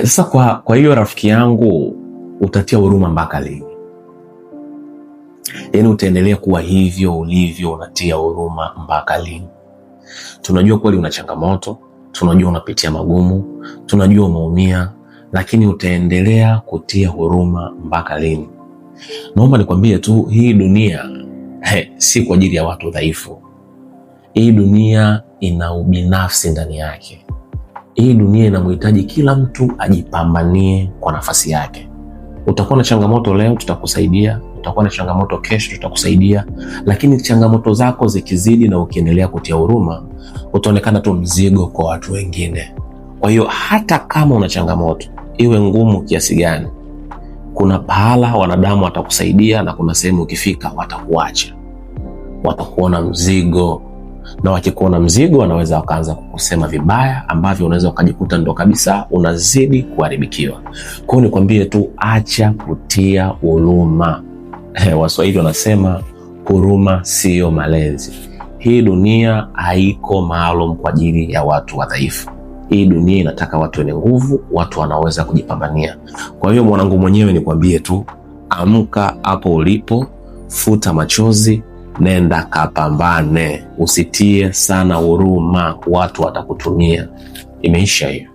Sasa kwa hiyo rafiki yangu, utatia huruma mpaka lini? Yaani utaendelea kuwa hivyo ulivyo, unatia huruma mpaka lini? Tunajua kweli una changamoto, tunajua unapitia magumu, tunajua umeumia, lakini utaendelea kutia huruma mpaka lini? Naomba nikwambie tu, hii dunia si kwa ajili ya watu dhaifu. Hii dunia ina ubinafsi ndani yake. Hii dunia inamhitaji kila mtu ajipambanie kwa nafasi yake. Utakuwa na changamoto leo, tutakusaidia. Utakuwa na changamoto kesho, tutakusaidia. Lakini changamoto zako zikizidi na ukiendelea kutia huruma, utaonekana tu mzigo kwa watu wengine. Kwa hiyo hata kama una changamoto, iwe ngumu kiasi gani, kuna pahala wanadamu watakusaidia na kuna sehemu ukifika watakuacha. Watakuona mzigo, na wakikuona mzigo wanaweza wakaanza kukusema vibaya ambavyo unaweza ukajikuta ndo kabisa unazidi kuharibikiwa. Kwa hiyo nikwambie tu, acha kutia huruma. Waswahili wanasema huruma sio malezi. Hii dunia haiko maalum kwa ajili ya watu wadhaifu. Hii dunia inataka watu wenye nguvu, watu wanaweza kujipambania. Kwa hiyo mwanangu mwenyewe nikwambie tu, amka hapo ulipo, futa machozi, nenda kapambane. Usitie sana huruma, watu watakutumia. Imeisha hiyo.